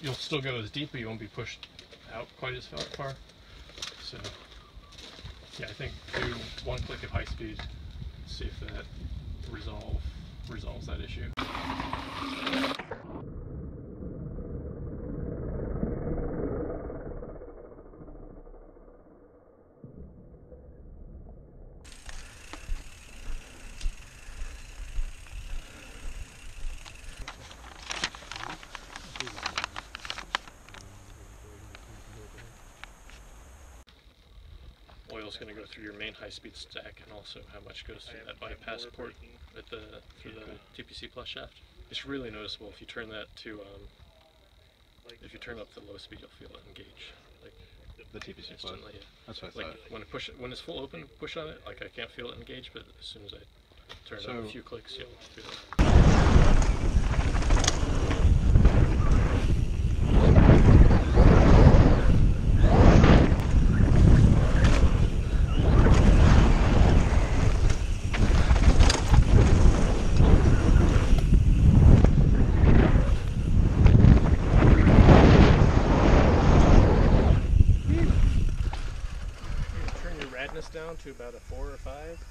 You'll still go as deep, but you won't be pushed out quite as far. So, yeah, I think do one click at high speed, see if that resolves that issue. Oil's going to go through your main high-speed stack, and also how much goes through that bypass port at through the TPC plus shaft. It's really noticeable if you turn that to if you turn up the low speed, you'll feel it engage. Like the TPC plus. Yeah. That's what I like thought. When it's full open, push on it. Like I can't feel it engage, but as soon as I turn it up a few clicks, you'll feel it. Down to about a 4 or 5.